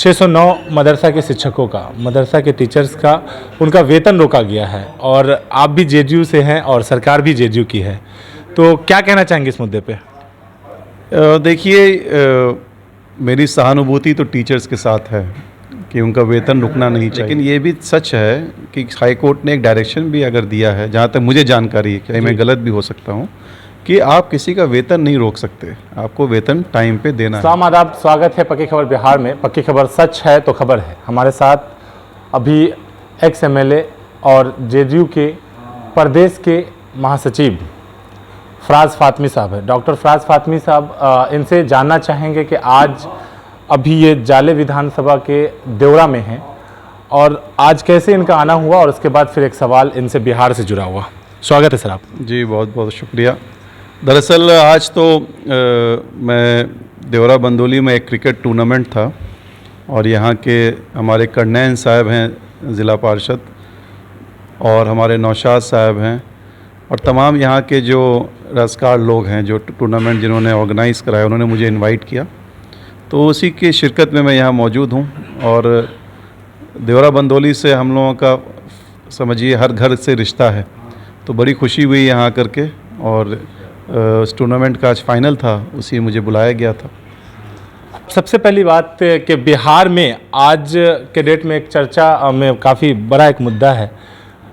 609 मदरसा के शिक्षकों का, मदरसा के टीचर्स का, उनका वेतन रोका गया है और आप भी जेडीयू से हैं और सरकार भी जेडीयू की है, तो क्या कहना चाहेंगे इस मुद्दे पे? देखिए, मेरी सहानुभूति तो टीचर्स के साथ है कि उनका वेतन रुकना नहीं चाहिए, लेकिन ये भी सच है कि हाई कोर्ट ने एक डायरेक्शन भी अगर दिया है, जहाँ तक मुझे जानकारी है, कहीं मैं गलत भी हो सकता हूँ, कि आप किसी का वेतन नहीं रोक सकते, आपको वेतन टाइम पे देना है। सलाम आदाब, स्वागत है पक्की खबर बिहार में। पक्की खबर सच है तो खबर है। हमारे साथ अभी एक्स एमएलए और जेडीयू के प्रदेश के महासचिव फराज फातमी साहब है। डॉक्टर फराज फातमी साहब, इनसे जानना चाहेंगे कि आज अभी ये जाले विधानसभा के देवरा में हैं और आज कैसे इनका आना हुआ, और उसके बाद फिर एक सवाल इनसे बिहार से जुड़ा हुआ। स्वागत है सर आप। जी, बहुत बहुत शुक्रिया। दरअसल आज तो मैं देवरा बंदोली में एक क्रिकेट टूर्नामेंट था और यहाँ के हमारे कर्नैन साहब हैं ज़िला पार्षद, और हमारे नौशाद साहब हैं, और तमाम यहाँ के जो रसकार लोग हैं जो टूर्नामेंट जिन्होंने ऑर्गेनाइज़ कराया, उन्होंने मुझे इनवाइट किया, तो उसी की शिरकत में मैं यहाँ मौजूद हूँ। और देवरा बंदोली से हम लोगों का समझिए हर घर से रिश्ता है, तो बड़ी खुशी हुई यहाँ आकर के, और उस टूर्नामेंट का आज फाइनल था, उसी मुझे बुलाया गया था। सबसे पहली बात कि बिहार में आज के डेट में एक चर्चा में काफ़ी बड़ा एक मुद्दा है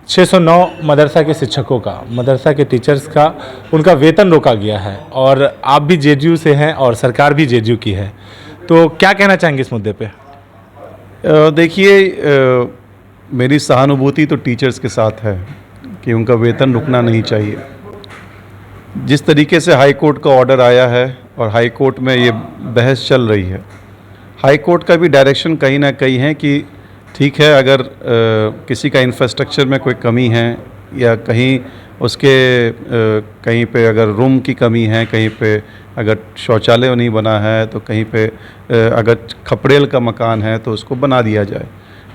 609 मदरसा के शिक्षकों का, मदरसा के टीचर्स का, उनका वेतन रोका गया है और आप भी जेडीयू से हैं और सरकार भी जेडीयू की है, तो क्या कहना चाहेंगे इस मुद्दे पे? देखिए, मेरी सहानुभूति तो टीचर्स के साथ है कि उनका वेतन रुकना नहीं चाहिए। जिस तरीके से हाई कोर्ट का ऑर्डर आया है और हाई कोर्ट में ये बहस चल रही है, हाई कोर्ट का भी डायरेक्शन कहीं ना कहीं है कि ठीक है, अगर किसी का इंफ्रास्ट्रक्चर में कोई कमी है या कहीं उसके कहीं पे अगर रूम की कमी है, कहीं पे अगर शौचालय नहीं बना है, तो कहीं पे अगर खपड़ेल का मकान है तो उसको बना दिया जाए।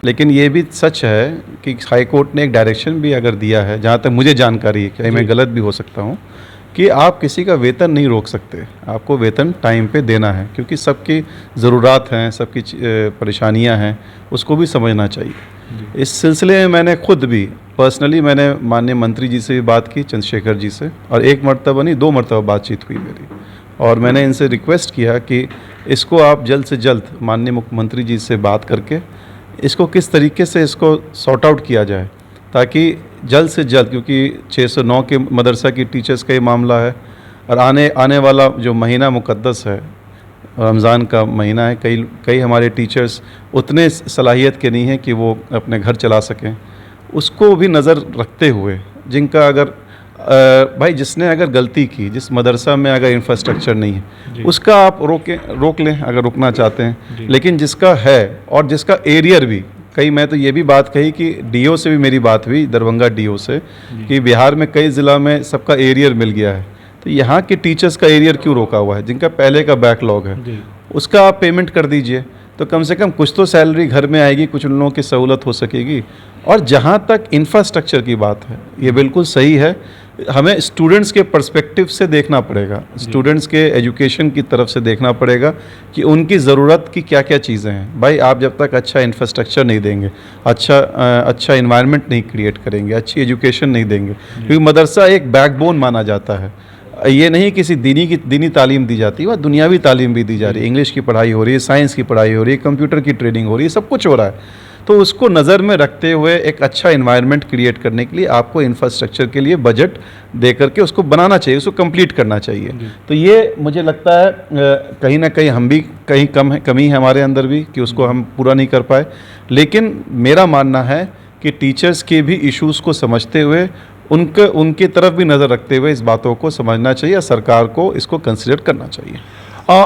लेकिन ये भी सच है कि हाई कोर्ट ने एक डायरेक्शन भी अगर दिया है, जहाँ तक मुझे जानकारी है, कहीं मैं गलत भी हो सकता हूँ, कि आप किसी का वेतन नहीं रोक सकते, आपको वेतन टाइम पे देना है, क्योंकि सबकी ज़रूरत हैं, सबकी परेशानियां हैं, उसको भी समझना चाहिए। इस सिलसिले में मैंने खुद भी पर्सनली मैंने माननीय मंत्री जी से भी बात की, चंद्रशेखर जी से, और एक मरतबा नहीं 2 मरतबा बातचीत हुई मेरी, और मैंने इनसे रिक्वेस्ट किया कि इसको आप जल्द से जल्द माननीय मुख्यमंत्री जी से बात करके इसको किस तरीके से इसको सॉर्ट आउट किया जाए, ताकि जल्द से जल्द, क्योंकि 609 के मदरसा की टीचर्स का ये मामला है, और आने वाला जो महीना मुक़द्दस है, रमज़ान का महीना है, कई हमारे टीचर्स उतने सलाहियत के नहीं हैं कि वो अपने घर चला सकें, उसको भी नज़र रखते हुए, जिनका अगर भाई जिसने अगर गलती की, जिस मदरसा में अगर इंफ्रास्ट्रक्चर नहीं है, उसका आप रोक लें अगर रुकना चाहते हैं, लेकिन जिसका है और जिसका एरियर भी, मैं तो ये भी बात कही कि डीओ से भी मेरी बात हुई, दरभंगा डीओ से, कि बिहार में कई ज़िला में सबका एरियर मिल गया है, तो यहाँ के टीचर्स का एरियर क्यों रोका हुआ है? जिनका पहले का बैकलॉग है, उसका आप पेमेंट कर दीजिए, तो कम से कम कुछ तो सैलरी घर में आएगी, कुछ उन लोगों की सहूलत हो सकेगी। और जहाँ तक इंफ्रास्ट्रक्चर की बात है, ये बिल्कुल सही है, हमें स्टूडेंट्स के पर्सपेक्टिव से देखना पड़ेगा, स्टूडेंट्स के एजुकेशन की तरफ से देखना पड़ेगा कि उनकी ज़रूरत की क्या क्या चीज़ें हैं। भाई आप जब तक अच्छा इंफ्रास्ट्रक्चर नहीं देंगे, अच्छा इन्वायरमेंट नहीं क्रिएट करेंगे, अच्छी एजुकेशन नहीं देंगे, क्योंकि मदरसा एक बैकबोन माना जाता है, ये नहीं किसी दीनी तालीम दी जाती है, वह दुनियावी तालीम भी दी जा रही है, इंग्लिश की पढ़ाई हो रही है, साइंस की पढ़ाई हो रही है, कंप्यूटर की ट्रेनिंग हो रही है, सब कुछ हो रहा है। तो उसको नज़र में रखते हुए एक अच्छा इन्वायरमेंट क्रिएट करने के लिए आपको इंफ्रास्ट्रक्चर के लिए बजट दे करके उसको बनाना चाहिए, उसको कंप्लीट करना चाहिए। तो ये मुझे लगता है कहीं ना कहीं हम भी कहीं कमी है हमारे अंदर भी कि उसको हम पूरा नहीं कर पाए, लेकिन मेरा मानना है कि टीचर्स के भी इश्यूज़ को समझते हुए उनकी तरफ भी नज़र रखते हुए इस बातों को समझना चाहिए, सरकार को इसको कंसिडर करना चाहिए।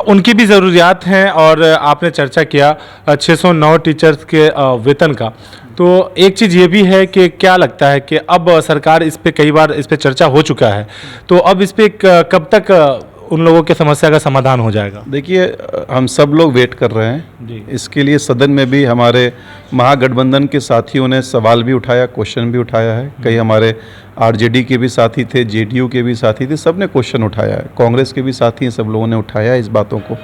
उनकी भी ज़रूरियात हैं, और आपने चर्चा किया 609 टीचर्स के वेतन का, तो एक चीज़ ये भी है कि क्या लगता है कि अब सरकार इस पे कई बार इस पे चर्चा हो चुका है, तो अब इस पे कब तक उन लोगों के समस्या का समाधान हो जाएगा? देखिए, हम सब लोग वेट कर रहे हैं इसके लिए। सदन में भी हमारे महागठबंधन के साथियों ने सवाल भी उठाया, क्वेश्चन भी उठाया है, कई हमारे आरजेडी के भी साथी थे, जेडीयू के भी साथी थे, सब ने क्वेश्चन उठाया है, कांग्रेस के भी साथी हैं, सब लोगों ने उठाया है इस बातों को।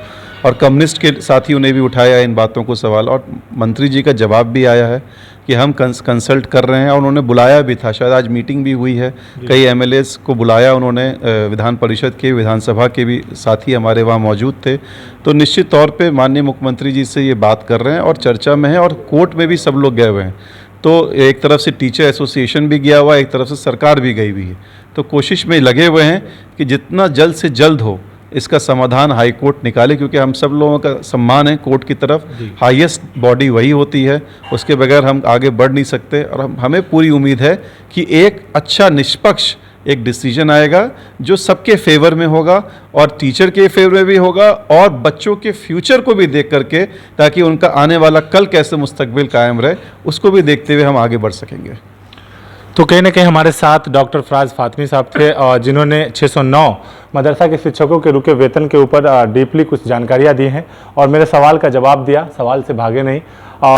और कम्युनिस्ट के साथियों ने भी उठाया इन बातों को सवाल, और मंत्री जी का जवाब भी आया है कि हम कंसल्ट कर रहे हैं, और उन्होंने बुलाया भी था, शायद आज मीटिंग भी हुई है, कई एमएलएस को बुलाया उन्होंने, विधान परिषद के, विधानसभा के भी साथी हमारे वहाँ मौजूद थे। तो निश्चित तौर पे माननीय मुख्यमंत्री जी से ये बात कर रहे हैं और चर्चा में है, और कोर्ट में भी सब लोग गए हुए हैं। तो एक तरफ से टीचर एसोसिएशन भी गया हुआ है, एक तरफ से सरकार भी गई हुई है। तो कोशिश में लगे हुए हैं कि जितना जल्द से जल्द हो इसका समाधान हाई कोर्ट निकाले, क्योंकि हम सब लोगों का सम्मान है कोर्ट की तरफ, हाईएस्ट बॉडी वही होती है, उसके बगैर हम आगे बढ़ नहीं सकते। और हमें पूरी उम्मीद है कि एक अच्छा निष्पक्ष एक डिसीजन आएगा जो सबके फेवर में होगा, और टीचर के फेवर में भी होगा, और बच्चों के फ्यूचर को भी देख करके, ताकि उनका आने वाला कल कैसे मुस्तकबिल कायम रहे उसको भी देखते हुए हम आगे बढ़ सकेंगे। तो कहीं ना कहीं हमारे साथ डॉक्टर फराज फातमी साहब थे, जिन्होंने 609 मदरसा के शिक्षकों के रुके वेतन के ऊपर डीपली कुछ जानकारियां दी हैं और मेरे सवाल का जवाब दिया, सवाल से भागे नहीं।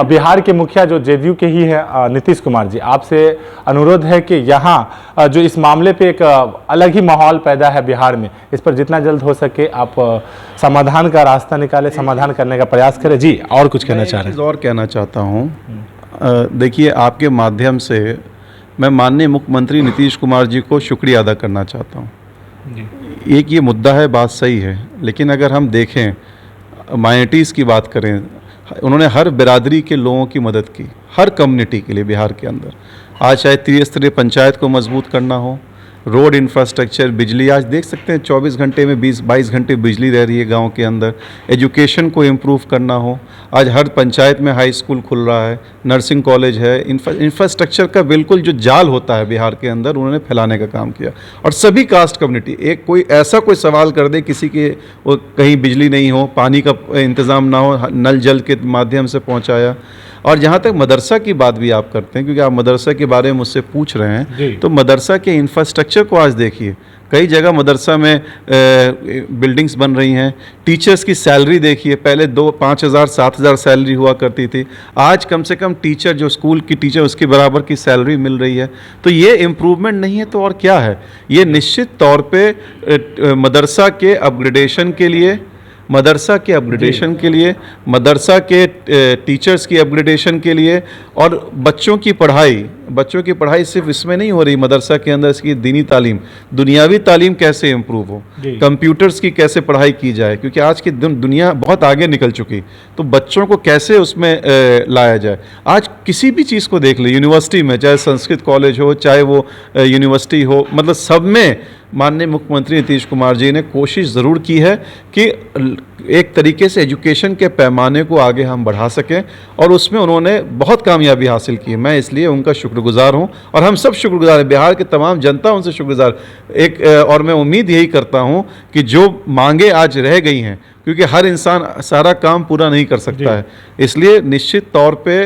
बिहार के मुखिया जो जेडीयू के ही हैं नीतीश कुमार जी, आपसे अनुरोध है कि यहाँ जो इस मामले पे एक अलग ही माहौल पैदा है बिहार में, इस पर जितना जल्द हो सके आप समाधान का रास्ता निकालें, समाधान करने का प्रयास करें। जी, और कुछ कहना चाह रहे हैं? और कहना चाहता हूँ, देखिए, आपके माध्यम से मैं माननीय मुख्यमंत्री नीतीश कुमार जी को शुक्रिया अदा करना चाहता हूँ। एक ये मुद्दा है, बात सही है, लेकिन अगर हम देखें माइनॉरिटीज़ की बात करें, उन्होंने हर बिरादरी के लोगों की मदद की, हर कम्युनिटी के लिए बिहार के अंदर। आज चाहे त्रिस्तरीय पंचायत को मजबूत करना हो, रोड इंफ्रास्ट्रक्चर, बिजली, आज देख सकते हैं 24 घंटे में 20-22 घंटे बिजली रह रही है गांव के अंदर। एजुकेशन को इम्प्रूव करना हो, आज हर पंचायत में हाई स्कूल खुल रहा है, नर्सिंग कॉलेज है, इंफ्रास्ट्रक्चर का बिल्कुल जो जाल होता है बिहार के अंदर, उन्होंने फैलाने का काम किया। और सभी कास्ट कम्युनिटी, एक कोई ऐसा कोई सवाल कर दे किसी के वो कहीं बिजली नहीं हो, पानी का इंतज़ाम ना हो, नल जल के माध्यम से पहुँचाया। और जहाँ तक मदरसा की बात भी आप करते हैं, क्योंकि आप मदरसा के बारे में मुझसे पूछ रहे हैं, तो मदरसा के इंफ्रास्ट्रक्चर को आज देखिए, कई जगह मदरसा में बिल्डिंग्स बन रही हैं। टीचर्स की सैलरी देखिए, पहले 5,000 7,000 सैलरी हुआ करती थी, आज कम से कम टीचर जो स्कूल की टीचर उसके बराबर की सैलरी मिल रही है। तो ये इम्प्रूवमेंट नहीं है तो और क्या है? ये निश्चित तौर पे मदरसा के अपग्रेडेशन के लिए, मदरसा के अपग्रेडेशन के लिए, मदरसा के टीचर्स की अपग्रेडेशन के लिए, और बच्चों की पढ़ाई सिर्फ इसमें नहीं हो रही मदरसा के अंदर, इसकी दीनी तालीम, दुनियावी तालीम कैसे इम्प्रूव हो, कंप्यूटर्स की कैसे पढ़ाई की जाए, क्योंकि आज की दुनिया बहुत आगे निकल चुकी, तो बच्चों को कैसे उसमें लाया जाए। आज किसी भी चीज़ को देख ले, यूनिवर्सिटी में, चाहे संस्कृत कॉलेज हो, चाहे वो यूनिवर्सिटी हो, मतलब सब में माननीय मुख्यमंत्री नीतीश कुमार जी ने कोशिश ज़रूर की है कि एक तरीके से एजुकेशन के पैमाने को आगे हम बढ़ा सकें, और उसमें उन्होंने बहुत कामयाबी हासिल की। मैं इसलिए उनका शुक्रगुजार हूं, और हम सब शुक्रगुजार हैं, बिहार की तमाम जनता उनसे शुक्रगुजार। और मैं उम्मीद यही करता हूं कि जो मांगे आज रह गई हैं, क्योंकि हर इंसान सारा काम पूरा नहीं कर सकता है, इसलिए निश्चित तौर पे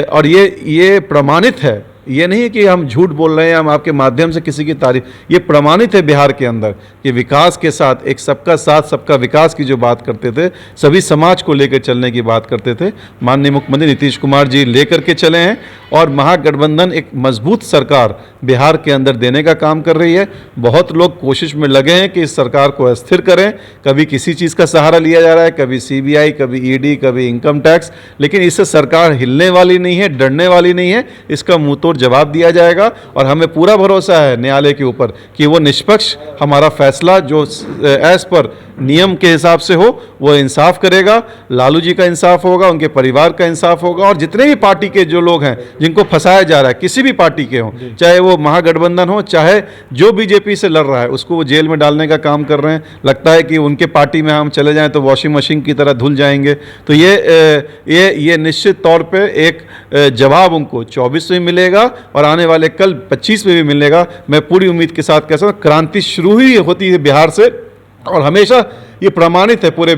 और ये प्रमाणित है, ये नहीं है कि हम झूठ बोल रहे हैं, हम आपके माध्यम से किसी की तारीफ, ये प्रमाणित है बिहार के अंदर कि विकास के साथ, एक सबका साथ सबका विकास की जो बात करते थे, सभी समाज को लेकर चलने की बात करते थे, माननीय मुख्यमंत्री नीतीश कुमार जी लेकर के चले हैं। और महागठबंधन एक मजबूत सरकार बिहार के अंदर देने का काम कर रही है। बहुत लोग कोशिश में लगे हैं कि इस सरकार को अस्थिर करें, कभी किसी चीज़ का सहारा लिया जा रहा है, कभी CBI, कभी ED, कभी इनकम टैक्स, लेकिन इससे सरकार हिलने वाली नहीं है, डरने वाली नहीं है, इसका मुंह तोड़ जवाब दिया जाएगा। और हमें पूरा भरोसा है न्यायालय के ऊपर कि वो निष्पक्ष हमारा फैसला जो एज पर नियम के हिसाब से हो वो इंसाफ करेगा, लालू जी का इंसाफ होगा, उनके परिवार का इंसाफ होगा, और जितने भी पार्टी के जो लोग हैं जिनको फंसाया जा रहा है, किसी भी पार्टी के हों, चाहे वो महागठबंधन हो, चाहे जो बीजेपी से लड़ रहा है, उसको वो जेल में डालने का काम कर रहे हैं। लगता है कि उनके पार्टी में हम चले जाएं तो वॉशिंग मशीन की तरह धुल जाएंगे। तो ये निश्चित तौर पे एक जवाब उनको 24 में मिलेगा और आने वाले कल 25 में भी मिलेगा। मैं पूरी उम्मीद के साथ कह सकता हूं, क्रांति शुरू ही होती है बिहार से, और हमेशा ये प्रमाणित है पूरे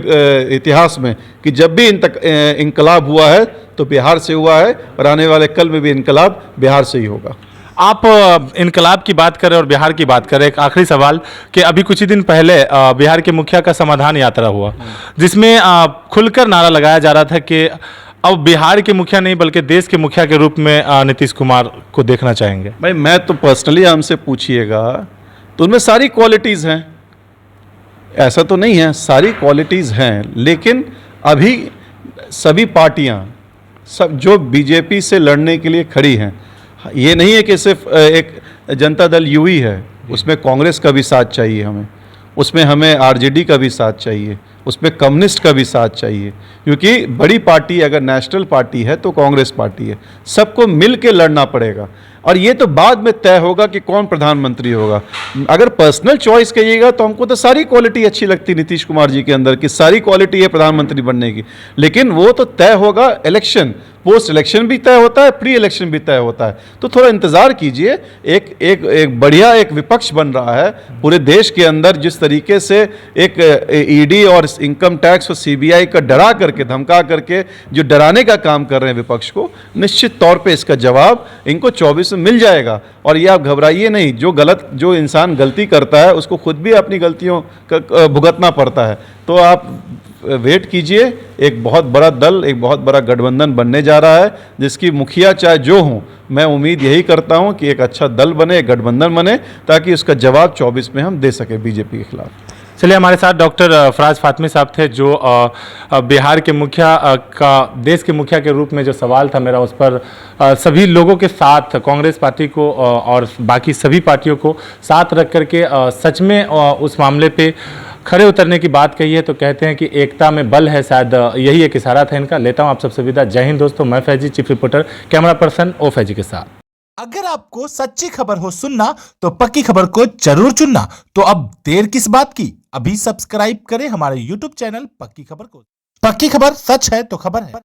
इतिहास में कि जब भी इनकलाब हुआ है तो बिहार से हुआ है, और आने वाले कल में भी इनकलाब बिहार से ही होगा। आप इनकलाब की बात करें और बिहार की बात करें, एक आखिरी सवाल कि अभी कुछ ही दिन पहले बिहार के मुखिया का समाधान यात्रा हुआ, जिसमें खुलकर नारा लगाया जा रहा था कि अब बिहार के मुखिया नहीं बल्कि देश के मुखिया के रूप में नीतीश कुमार को देखना चाहेंगे। भाई, मैं तो पर्सनली हमसे पूछिएगा तो उनमें सारी क्वालिटीज़ हैं। ऐसा तो नहीं है, सारी क्वालिटीज़ हैं, लेकिन अभी सभी पार्टियां सब जो बीजेपी से लड़ने के लिए खड़ी हैं, ये नहीं है कि सिर्फ एक जनता दल यू ही है, उसमें कांग्रेस का भी साथ चाहिए हमें, उसमें हमें आरजेडी का भी साथ चाहिए, उसमें कम्युनिस्ट का भी साथ चाहिए, क्योंकि बड़ी पार्टी अगर नेशनल पार्टी है तो कांग्रेस पार्टी है, सबको मिल के लड़ना पड़ेगा। और ये तो बाद में तय होगा कि कौन प्रधानमंत्री होगा। अगर पर्सनल चॉइस कहिएगा तो हमको तो सारी क्वालिटी अच्छी लगती नीतीश कुमार जी के अंदर की, सारी क्वालिटी है प्रधानमंत्री बनने की, लेकिन वो तो तय होगा इलेक्शन, पोस्ट इलेक्शन भी तय होता है, प्री इलेक्शन भी तय होता है। तो थोड़ा इंतज़ार कीजिए, एक बढ़िया एक विपक्ष बन रहा है पूरे देश के अंदर। जिस तरीके से एक ईडी और इनकम टैक्स और सीबीआई का डरा करके धमका करके जो डराने का काम कर रहे हैं विपक्ष को, निश्चित तौर पे इसका जवाब इनको 24 में मिल जाएगा। और ये आप घबराइए नहीं, जो इंसान गलती करता है उसको खुद भी अपनी गलतियों का भुगतना पड़ता है। तो आप वेट कीजिए, एक बहुत बड़ा दल, एक बहुत बड़ा गठबंधन बनने जा रहा है, जिसकी मुखिया चाहे जो हों, मैं उम्मीद यही करता हूं कि एक अच्छा दल बने, एक गठबंधन बने, ताकि उसका जवाब 24 में हम दे सके बीजेपी के खिलाफ। चलिए, हमारे साथ डॉक्टर फराज फातमी साहब थे, जो बिहार के मुखिया का देश के मुखिया के रूप में जो सवाल था मेरा, उस पर सभी लोगों के साथ कांग्रेस पार्टी को और बाकी सभी पार्टियों को साथ रख करके सच में उस मामले पे खड़े उतरने की बात कही है। तो कहते हैं कि एकता में बल है, शायद यही एक इशारा था इनका। लेता हूँ आप सबसे विदा। जय हिंद दोस्तों, मैं Faizi, chief reporter, camera person ओ फैजी के साथ। अगर आपको सच्ची खबर हो सुनना तो पक्की खबर को जरूर चुनना। तो अब देर किस बात की, अभी सब्सक्राइब करें हमारे YouTube चैनल पक्की खबर को। पक्की खबर, सच है तो खबर है।